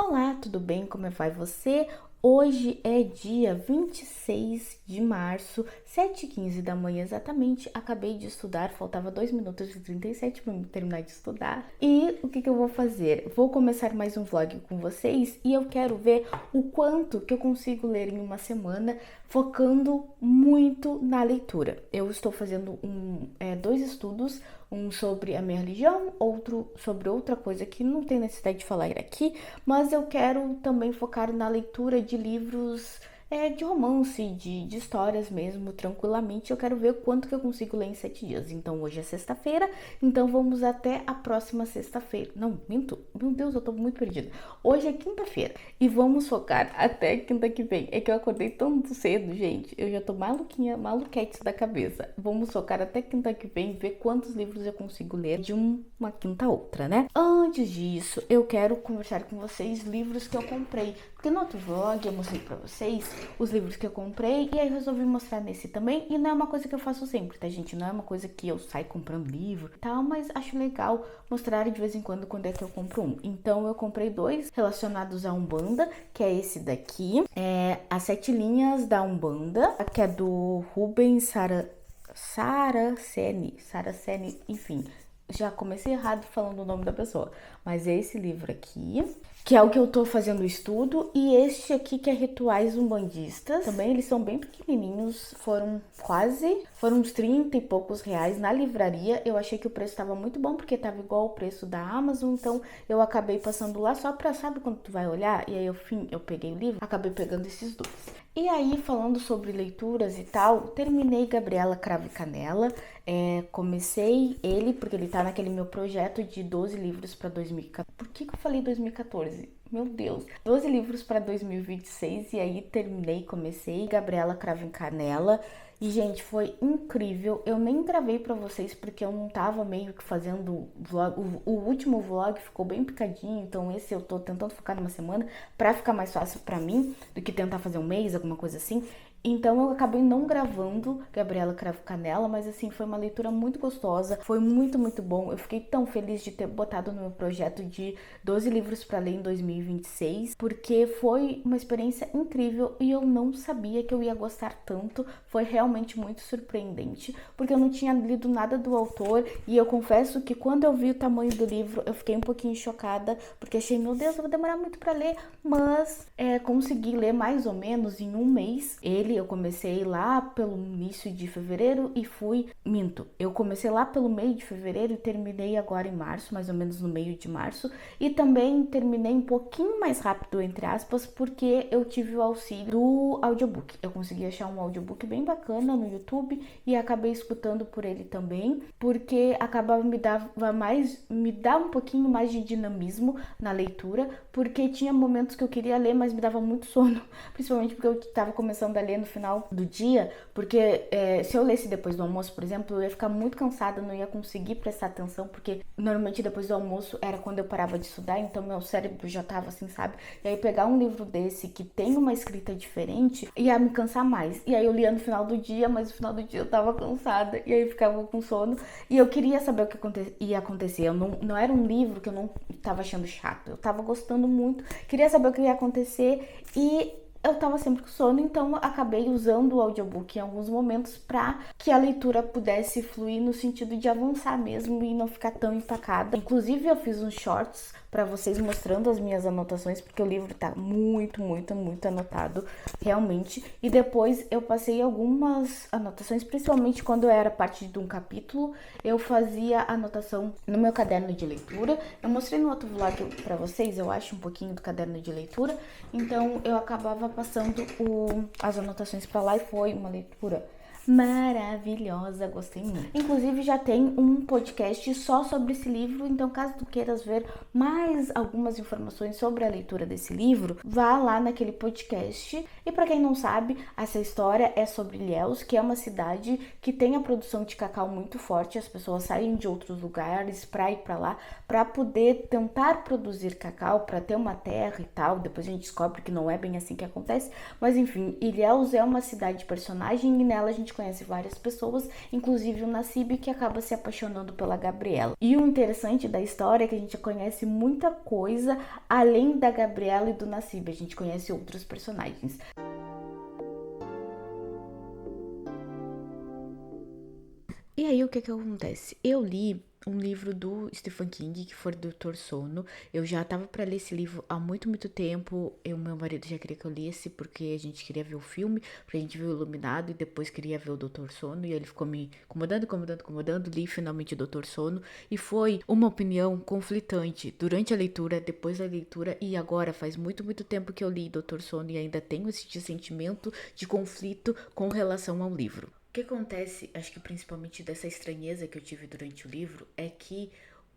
Olá, tudo bem? Como vai você? Hoje é dia 26 de março, 7h15 da manhã exatamente. Acabei de estudar, faltava 2 minutos e 37 para terminar de estudar. E o que eu vou fazer? Vou começar mais um vlog com vocês e eu quero ver o quanto que eu consigo ler em uma semana, focando muito na leitura. Eu estou fazendo dois estudos, um sobre a minha religião, outro sobre outra coisa que não tem necessidade de falar aqui, mas eu quero também focar na leitura de livros de romance, de histórias mesmo, tranquilamente. Eu quero ver quanto que eu consigo ler em 7 dias. Então hoje é sexta-feira, então vamos até a próxima sexta-feira. Não, minto. Meu Deus, eu tô muito perdida. Hoje é quinta-feira e vamos focar até quinta que vem. É que eu acordei tão cedo, gente. Eu já tô maluquete da cabeça. Vamos focar até quinta que vem, ver quantos livros eu consigo ler de uma quinta a outra, né? Antes disso, eu quero conversar com vocês livros que eu comprei. Porque no outro vlog eu mostrei pra vocês os livros que eu comprei e aí resolvi mostrar nesse também. E não é uma coisa que eu faço sempre, tá, gente? Não é uma coisa que eu saio comprando livro e tal, mas acho legal mostrar de vez em quando é que eu compro um. Então eu comprei dois relacionados à Umbanda, que é esse daqui, As Sete Linhas da Umbanda, que é do Rubens Saraceni, enfim. Já comecei errado falando o nome da pessoa, mas é esse livro aqui, que é o que eu tô fazendo o estudo, e este aqui que é Rituais Umbandistas. Também eles são bem pequenininhos, foram uns 30 e poucos reais na livraria. Eu achei que o preço tava muito bom, porque tava igual o preço da Amazon, então eu acabei passando lá só pra, sabe quando tu vai olhar? E aí eu peguei o livro, acabei pegando esses dois. E aí, falando sobre leituras e tal, terminei Gabriela Cravo e Canela. Comecei ele porque ele tá naquele meu projeto de 12 livros para 2014. Por que eu falei 2014? Meu Deus. 12 livros para 2026 e aí comecei Gabriela Cravo e Canela. E, gente, foi incrível. Eu nem gravei pra vocês porque eu não tava meio que fazendo vlog. O último vlog ficou bem picadinho, então esse eu tô tentando focar numa semana pra ficar mais fácil pra mim do que tentar fazer um mês, alguma coisa assim. Então eu acabei não gravando Gabriela Cravo Canela, mas assim, foi uma leitura muito gostosa, foi muito, muito bom. Eu fiquei tão feliz de ter botado no meu projeto de 12 livros para ler em 2026, porque foi uma experiência incrível e eu não sabia que eu ia gostar tanto. Foi realmente muito surpreendente, porque eu não tinha lido nada do autor e eu confesso que quando eu vi o tamanho do livro, eu fiquei um pouquinho chocada, porque achei, meu Deus, eu vou demorar muito para ler, mas consegui ler mais ou menos em um mês. Eu comecei lá pelo início de fevereiro e eu comecei lá pelo meio de fevereiro e terminei agora em março, mais ou menos no meio de março, e também terminei um pouquinho mais rápido, entre aspas, porque eu tive o auxílio do audiobook. Eu consegui achar um audiobook bem bacana no YouTube e acabei escutando por ele também, porque acabava me dar um pouquinho mais de dinamismo na leitura, porque tinha momentos que eu queria ler, mas me dava muito sono, principalmente porque eu estava começando a ler no final do dia, porque se eu lesse depois do almoço, por exemplo, eu ia ficar muito cansada, não ia conseguir prestar atenção, porque normalmente depois do almoço era quando eu parava de estudar, então meu cérebro já tava assim, sabe? E aí pegar um livro desse que tem uma escrita diferente ia me cansar mais. E aí eu lia no final do dia, mas no final do dia eu tava cansada e aí ficava com sono. E eu queria saber o que ia acontecer. Eu não era um livro que eu não tava achando chato, eu tava gostando muito, queria saber o que ia acontecer e eu tava sempre com sono, então acabei usando o audiobook em alguns momentos para que a leitura pudesse fluir no sentido de avançar mesmo e não ficar tão empacada. Inclusive eu fiz uns shorts para vocês mostrando as minhas anotações, porque o livro tá muito, muito, muito anotado, realmente. E depois eu passei algumas anotações, principalmente quando eu era parte de um capítulo, eu fazia anotação no meu caderno de leitura. Eu mostrei no outro vlog para vocês, eu acho, um pouquinho do caderno de leitura. Então eu acabava passando as anotações para lá e foi uma leitura maravilhosa, gostei muito. Inclusive já tem um podcast só sobre esse livro, então caso tu queiras ver mais algumas informações sobre a leitura desse livro, vá lá naquele podcast. E para quem não sabe, essa história é sobre Ilhéus, que é uma cidade que tem a produção de cacau muito forte. As pessoas saem de outros lugares para ir para lá para poder tentar produzir cacau, para ter uma terra e tal. Depois a gente descobre que não é bem assim que acontece, mas enfim, Ilhéus é uma cidade personagem e nela a gente conhece várias pessoas, inclusive o Nassib, que acaba se apaixonando pela Gabriela. E o interessante da história é que a gente conhece muita coisa além da Gabriela e do Nassib, a gente conhece outros personagens. E aí, o que acontece? Eu li um livro do Stephen King, que foi Doutor Sono. Eu já tava pra ler esse livro há muito, muito tempo. Meu marido já queria que eu lesse, porque a gente queria ver o filme, porque a gente viu o Iluminado e depois queria ver o Doutor Sono. E ele ficou me incomodando. Li finalmente o Doutor Sono. E foi uma opinião conflitante durante a leitura, depois da leitura e agora. Faz muito, muito tempo que eu li Doutor Sono e ainda tenho esse sentimento de conflito com relação ao livro. O que acontece, acho que principalmente dessa estranheza que eu tive durante o livro, é que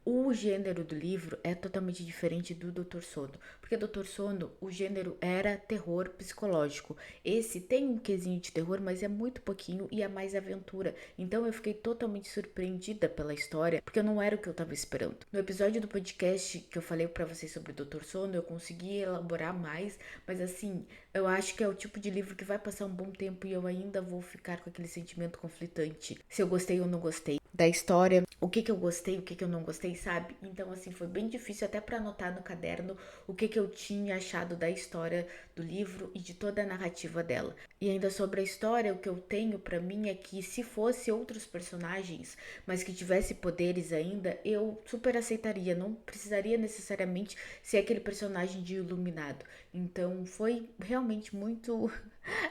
o gênero do livro é totalmente diferente do Doutor Sono. Porque Doutor Sono, o gênero era terror psicológico. Esse tem um quesinho de terror, mas é muito pouquinho e é mais aventura. Então eu fiquei totalmente surpreendida pela história, porque não era o que eu tava esperando. No episódio do podcast que eu falei pra vocês sobre Doutor Sono, eu consegui elaborar mais, mas assim, eu acho que é o tipo de livro que vai passar um bom tempo e eu ainda vou ficar com aquele sentimento conflitante. Se eu gostei ou não gostei da história, o que eu gostei, o que eu não gostei, sabe? Então, assim, foi bem difícil até pra anotar no caderno o que eu tinha achado da história do livro e de toda a narrativa dela. E ainda sobre a história, o que eu tenho pra mim é que se fosse outros personagens, mas que tivesse poderes ainda, eu super aceitaria, não precisaria necessariamente ser aquele personagem de Iluminado. Então, foi realmente muito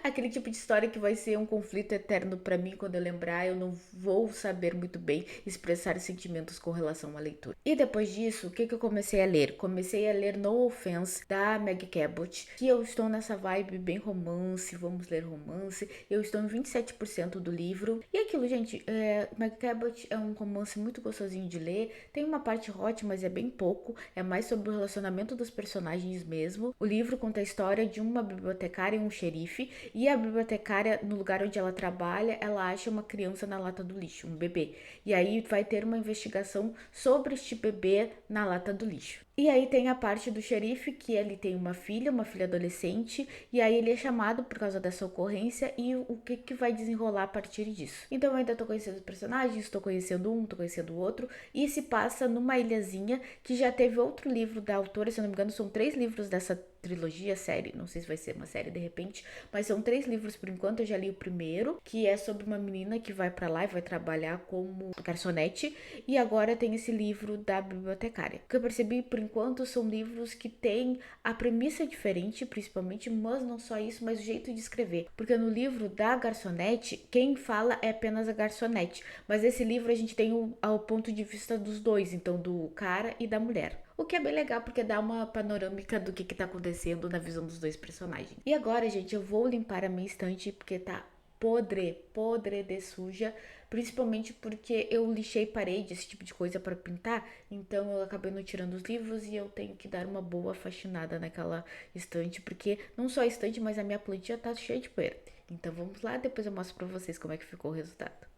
aquele tipo de história que vai ser um conflito eterno pra mim quando eu lembrar, eu não vou saber muito bem expressar sentimentos com relação à leitura. E depois disso, o que eu comecei a ler? Comecei a ler No Offense, da Meg Cabot, que eu estou nessa vibe bem romance, vamos ler romance, eu estou em 27% do livro. E aquilo, gente, Meg Cabot é um romance muito gostosinho de ler, tem uma parte hot, mas é bem pouco, é mais sobre o relacionamento dos personagens mesmo. O livro conta a história de uma bibliotecária e um xerife, e a bibliotecária, no lugar onde ela trabalha, ela acha uma criança na lata do lixo, um bebê. E aí vai ter uma investigação sobre este bebê na lata do lixo. E aí tem a parte do xerife, que ele tem uma filha adolescente, e aí ele é chamado por causa dessa ocorrência e o que vai desenrolar a partir disso. Então eu ainda tô conhecendo os personagens, tô conhecendo um, tô conhecendo o outro, e se passa numa ilhazinha que já teve outro livro da autora, se eu não me engano, são 3 livros dessa trilogia, série, não sei se vai ser uma série de repente, mas são 3 livros por enquanto. Eu já li o primeiro, que é sobre uma menina que vai pra lá e vai trabalhar como garçonete, e agora tem esse livro da bibliotecária. O que eu percebi por enquanto são livros que têm a premissa diferente, principalmente, mas não só isso, mas o jeito de escrever, porque no livro da garçonete, quem fala é apenas a garçonete, mas esse livro a gente tem o ponto de vista dos dois, então do cara e da mulher. O que é bem legal, porque dá uma panorâmica do que tá acontecendo na visão dos dois personagens. E agora, gente, eu vou limpar a minha estante, porque tá podre de suja. Principalmente porque eu lixei parede, esse tipo de coisa pra pintar. Então eu acabei não tirando os livros e eu tenho que dar uma boa faxinada naquela estante. Porque não só a estante, mas a minha plantinha tá cheia de poeira. Então vamos lá, depois eu mostro pra vocês como é que ficou o resultado.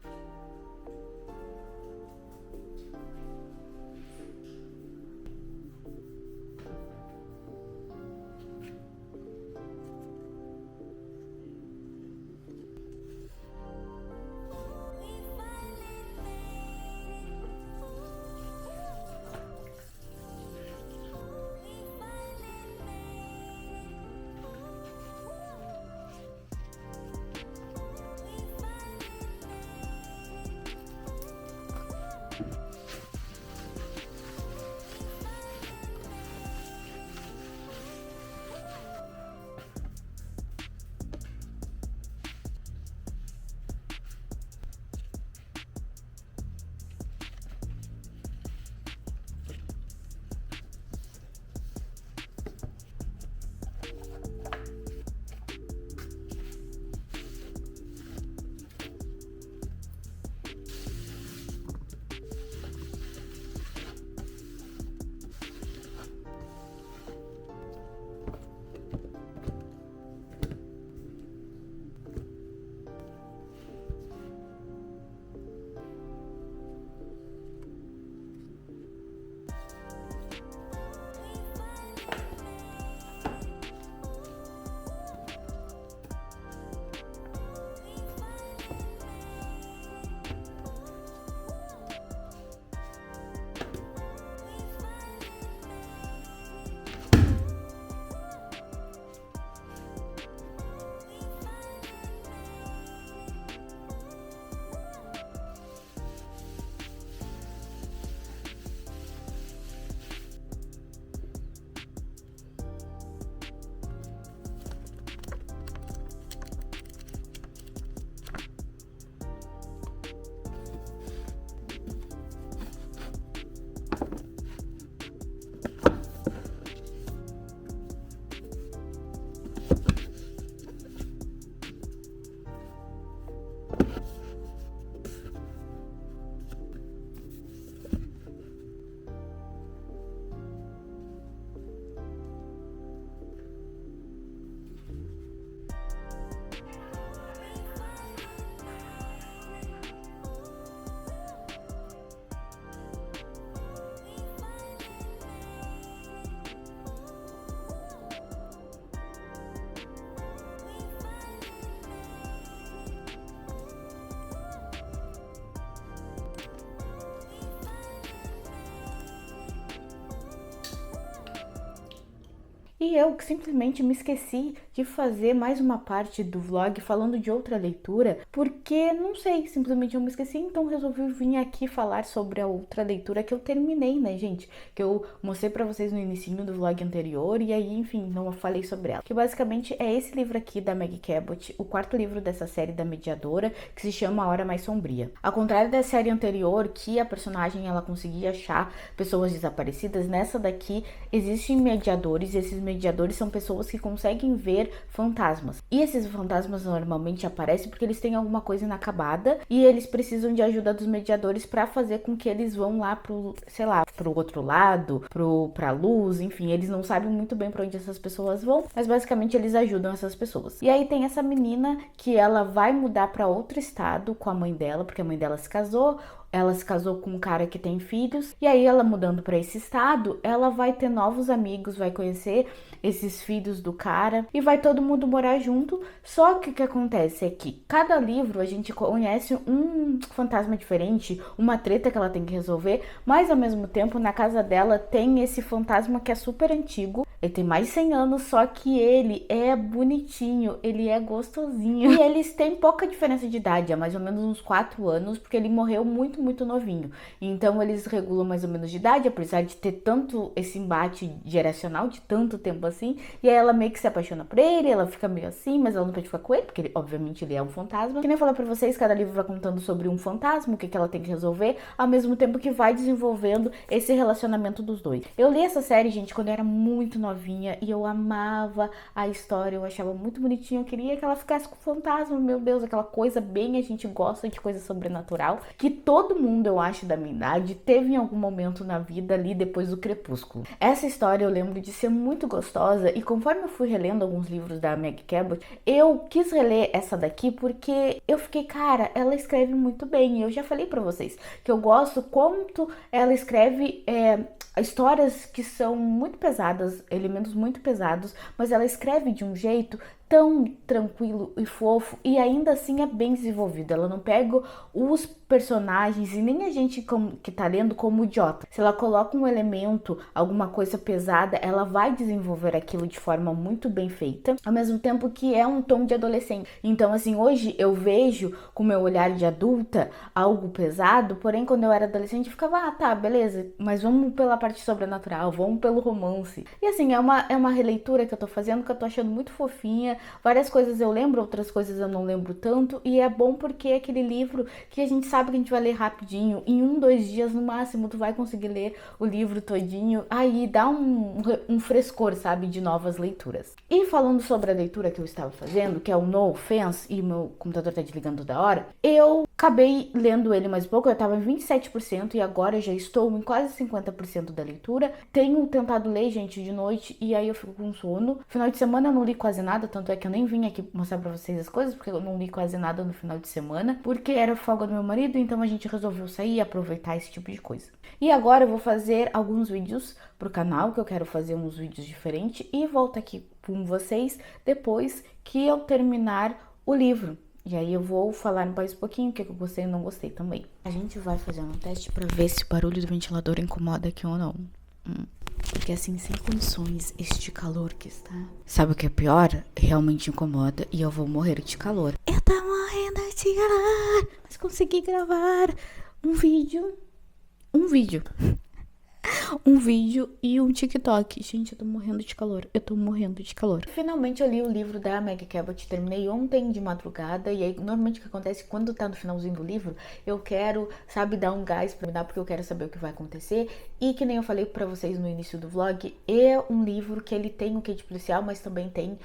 E eu simplesmente me esqueci de fazer mais uma parte do vlog falando de outra leitura, porque não sei, simplesmente eu me esqueci, então resolvi vir aqui falar sobre a outra leitura que eu terminei, né, gente? Que eu mostrei pra vocês no inicinho do vlog anterior e aí, enfim, não falei sobre ela. Que basicamente é esse livro aqui da Meg Cabot, o quarto livro dessa série da Mediadora, que se chama A Hora Mais Sombria. Ao contrário da série anterior, que a personagem ela conseguia achar pessoas desaparecidas, nessa daqui existem mediadores, e esses mediadores são pessoas que conseguem ver fantasmas. E esses fantasmas normalmente aparecem porque eles têm alguma coisa inacabada e eles precisam de ajuda dos mediadores para fazer com que eles vão lá pro, sei lá, pro outro lado, pra luz, enfim, eles não sabem muito bem para onde essas pessoas vão, mas basicamente eles ajudam essas pessoas. E aí tem essa menina que ela vai mudar para outro estado com a mãe dela, porque a mãe dela se casou. Ela se casou com um cara que tem filhos, e aí ela mudando para esse estado, ela vai ter novos amigos, vai conhecer esses filhos do cara e vai todo mundo morar junto. Só que o que acontece é que cada livro a gente conhece um fantasma diferente, uma treta que ela tem que resolver, mas ao mesmo tempo na casa dela tem esse fantasma que é super antigo. Ele tem mais de 100 anos, só que ele é bonitinho, ele é gostosinho. E eles têm pouca diferença de idade, é mais ou menos uns 4 anos, porque ele morreu muito novinho. Então eles regulam mais ou menos de idade, apesar de ter tanto esse embate geracional, de tanto tempo assim. E aí ela meio que se apaixona por ele, ela fica meio assim, mas ela não pode ficar com ele, porque ele, obviamente ele é um fantasma. Que nem eu falei pra vocês, cada livro vai contando sobre um fantasma, o que ela tem que resolver, ao mesmo tempo que vai desenvolvendo esse relacionamento dos dois. Eu li essa série, gente, quando eu era muito novinha e eu amava a história, eu achava muito bonitinho, eu queria que ela ficasse com o fantasma, meu Deus, aquela coisa bem, a gente gosta de coisa sobrenatural, que todo mundo, eu acho, da minha idade teve em algum momento na vida ali depois do Crepúsculo. Essa história eu lembro de ser muito gostosa e conforme eu fui relendo alguns livros da Meg Cabot, eu quis reler essa daqui porque eu fiquei, cara, ela escreve muito bem. E eu já falei pra vocês que eu gosto quanto ela escreve histórias que são muito pesadas, elementos muito pesados, mas ela escreve de um jeito tão tranquilo e fofo e ainda assim é bem desenvolvido. Ela não pega os personagens e nem a gente que tá lendo como idiota. Se ela coloca um elemento, alguma coisa pesada, ela vai desenvolver aquilo de forma muito bem feita, ao mesmo tempo que é um tom de adolescente. Então, assim, hoje eu vejo com meu olhar de adulta algo pesado, porém quando eu era adolescente eu ficava, tá, beleza, mas vamos pela parte sobrenatural, vamos pelo romance. E assim, é uma releitura que eu tô fazendo, que eu tô achando muito fofinha. Várias coisas eu lembro, outras coisas eu não lembro tanto, e é bom porque é aquele livro que a gente sabe que a gente vai ler rapidinho, em 1-2 dias no máximo tu vai conseguir ler o livro todinho, aí dá um frescor, sabe, de novas leituras. E falando sobre a leitura que eu estava fazendo, que é o No Offense, e meu computador tá desligando toda hora, eu acabei lendo ele mais pouco, eu tava em 27% e agora eu já estou em quase 50% da leitura. Tenho tentado ler, gente, de noite e aí eu fico com sono. Final de semana eu não li quase nada, tanto é que eu nem vim aqui mostrar pra vocês as coisas, porque eu não li quase nada no final de semana, porque era folga do meu marido, então a gente resolveu sair e aproveitar esse tipo de coisa. E agora eu vou fazer alguns vídeos pro canal, que eu quero fazer uns vídeos diferentes, e volto aqui com vocês depois que eu terminar o livro. E aí eu vou falar mais um pouquinho o que eu gostei e não gostei também. A gente vai fazer um teste pra ver se o barulho do ventilador incomoda aqui ou não. Porque assim, sem condições, este calor que está... Sabe o que é pior? Realmente incomoda e eu vou morrer de calor. Eu tô morrendo de calor, mas consegui gravar um vídeo e um TikTok. Gente, eu tô morrendo de calor. Finalmente eu li o livro da Meg Cabot. Terminei ontem de madrugada. E aí, normalmente o que acontece quando tá no finalzinho do livro, eu quero, sabe, dar um gás pra me dar, porque eu quero saber o que vai acontecer. E que nem eu falei pra vocês no início do vlog, é um livro que ele tem o quê de policial, mas também tem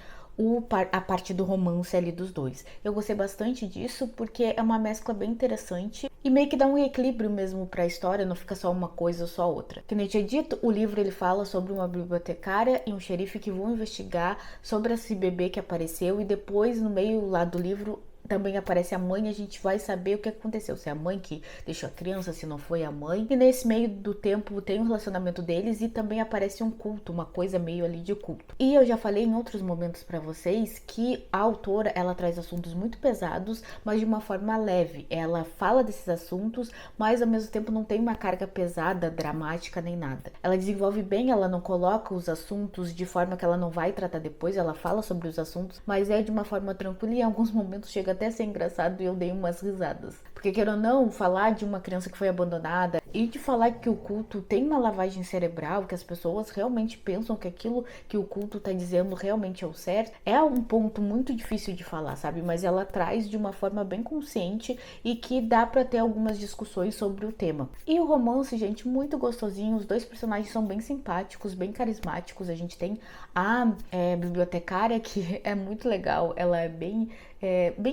a parte do romance ali dos dois. Eu gostei bastante disso porque é uma mescla bem interessante e meio que dá um equilíbrio mesmo pra história, não fica só uma coisa ou só outra. Como eu tinha dito, o livro ele fala sobre uma bibliotecária e um xerife que vão investigar sobre esse bebê que apareceu e depois no meio lá do livro também aparece a mãe, a gente vai saber o que aconteceu, se é a mãe que deixou a criança, se não foi a mãe. E nesse meio do tempo tem um relacionamento deles e também aparece um culto, uma coisa meio ali de culto. E eu já falei em outros momentos pra vocês que a autora, ela traz assuntos muito pesados, mas de uma forma leve. Ela fala desses assuntos, mas ao mesmo tempo não tem uma carga pesada, dramática nem nada. Ela desenvolve bem, ela não coloca os assuntos de forma que ela não vai tratar depois, ela fala sobre os assuntos, mas é de uma forma tranquila e em alguns momentos chega até a ser engraçado e eu dei umas risadas. Porque quero ou não, falar de uma criança que foi abandonada e de falar que o culto tem uma lavagem cerebral, que as pessoas realmente pensam que aquilo que o culto tá dizendo realmente é o certo, é um ponto muito difícil de falar, sabe? Mas ela traz de uma forma bem consciente e que dá pra ter algumas discussões sobre o tema. E o romance, gente, muito gostosinho, os dois personagens são bem simpáticos, bem carismáticos. A gente tem a bibliotecária, que é muito legal, ela é bem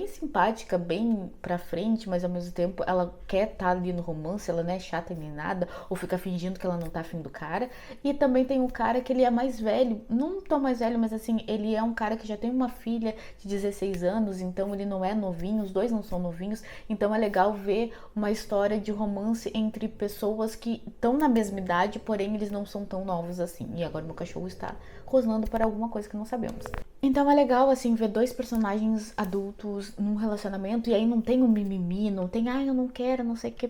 simpática, bem pra frente, mas ao mesmo tempo ela quer estar ali no romance, ela não é chata nem nada, ou fica fingindo que ela não tá afim do cara. E também tem um cara que ele é mais velho, não tão mais velho, mas assim, ele é um cara que já tem uma filha de 16 anos, então ele não é novinho, os dois não são novinhos, então é legal ver uma história de romance entre pessoas que estão na mesma idade, porém eles não são tão novos assim. E agora meu cachorro está rosnando para alguma coisa que não sabemos. Então é legal, assim, ver dois personagens adultos num relacionamento e aí não tem um mimimi, não tem, eu não quero, não sei o que,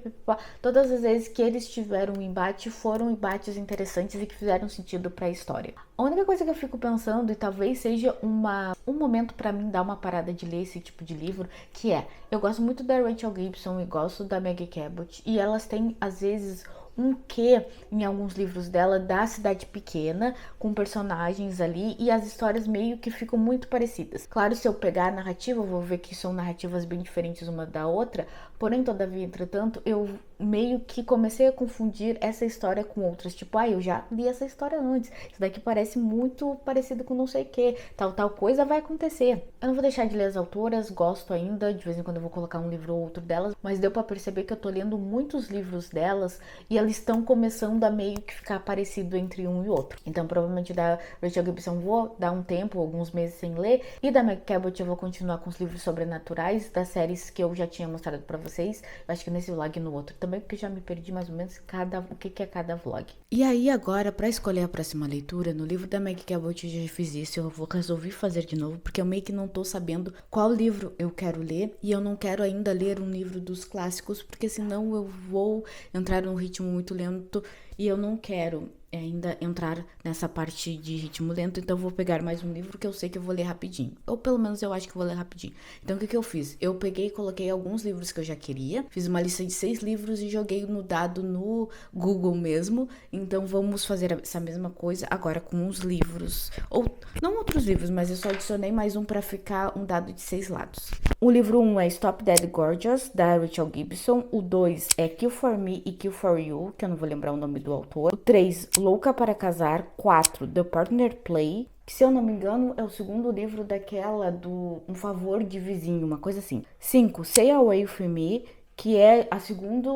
todas as vezes que eles tiveram um embate, foram embates interessantes e que fizeram sentido pra história. A única coisa que eu fico pensando, e talvez seja um momento pra mim dar uma parada de ler esse tipo de livro, que eu gosto muito da Rachel Gibson e gosto da Meg Cabot, e elas têm, às vezes, um quê em alguns livros dela da cidade pequena, com personagens ali, e as histórias meio que ficam muito parecidas. Claro, se eu pegar a narrativa, eu vou ver que são narrativas bem diferentes uma da outra, porém, todavia, entretanto, eu meio que comecei a confundir essa história com outras, tipo, eu já li essa história antes, isso daqui parece muito parecido com não sei o que, tal coisa vai acontecer. Eu não vou deixar de ler as autoras, gosto ainda, de vez em quando eu vou colocar um livro ou outro delas, mas deu pra perceber que eu tô lendo muitos livros delas e eles estão começando a meio que ficar parecido entre um e outro. Então, provavelmente da Rachel Gibson vou dar um tempo, alguns meses sem ler, e da Meg Cabot eu vou continuar com os livros sobrenaturais, das séries que eu já tinha mostrado pra vocês, eu acho que nesse vlog e no outro também, porque já me perdi mais ou menos o que é cada vlog. E aí agora, pra escolher a próxima leitura, no livro da Meg Cabot eu já fiz isso, eu resolvi fazer de novo, porque eu meio que não tô sabendo qual livro eu quero ler, e eu não quero ainda ler um livro dos clássicos, porque senão eu vou entrar num ritmo muito lento, e eu não quero ainda entrar nessa parte de ritmo lento, então eu vou pegar mais um livro que eu sei que eu vou ler rapidinho, ou pelo menos eu acho que eu vou ler rapidinho. Então o que eu fiz? Eu peguei e coloquei alguns livros que eu já queria, fiz uma lista de 6 livros e joguei no dado no Google mesmo. Então vamos fazer essa mesma coisa agora com os livros, ou não outros livros, mas eu só adicionei mais um para ficar um dado de 6 lados. O livro 1 é Stop Dead Gorgeous, da Rachel Gibson. O 2 é Kill For Me e Kill For You, que eu não vou lembrar o nome do autor. O 3, Louca para Casar. 4, The Partner Play, que se eu não me engano é o segundo livro daquela do Um Favor de Vizinho, uma coisa assim. 5, Stay Away From Me, que é a segunda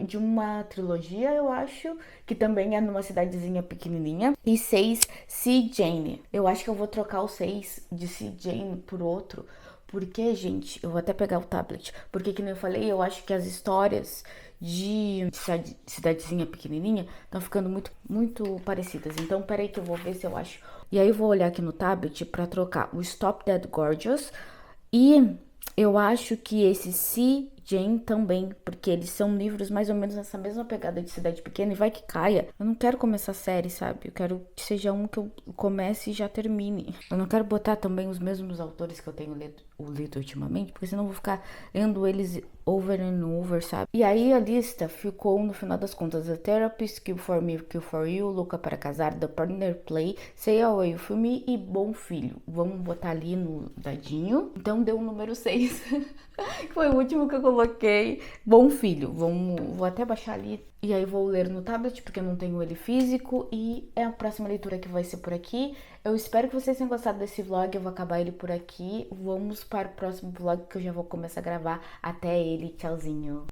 de uma trilogia, eu acho, que também é numa cidadezinha pequenininha. E 6, See Jane. Eu acho que eu vou trocar o 6 de See Jane por outro, porque, gente, eu vou até pegar o tablet, porque, como eu falei, eu acho que as histórias de cidadezinha pequenininha estão ficando muito parecidas. Então, peraí que eu vou ver se eu acho. E aí eu vou olhar aqui no tablet pra trocar o Stop Dead Gorgeous e eu acho que esse See Jane também, porque eles são livros mais ou menos nessa mesma pegada de cidade pequena, e vai que caia. Eu não quero começar a série, sabe? Eu quero que seja um que eu comece e já termine. Eu não quero botar também os mesmos autores que eu tenho lido ultimamente, porque senão eu vou ficar lendo eles over and over, sabe? E aí a lista ficou, no final das contas, The Therapist, Kill For Me, Kill For You, Louca para Casar, The Partner Play, Say Away From Me e Bom Filho. Vamos botar ali no dadinho. Então deu o número 6. Foi o último que eu coloquei. Bom Filho. Vou até baixar ali. E aí vou ler no tablet, porque eu não tenho ele físico. E é a próxima leitura que vai ser por aqui. Eu espero que vocês tenham gostado desse vlog. Eu vou acabar ele por aqui. Vamos para o próximo vlog, que eu já vou começar a gravar até ele. Tchauzinho.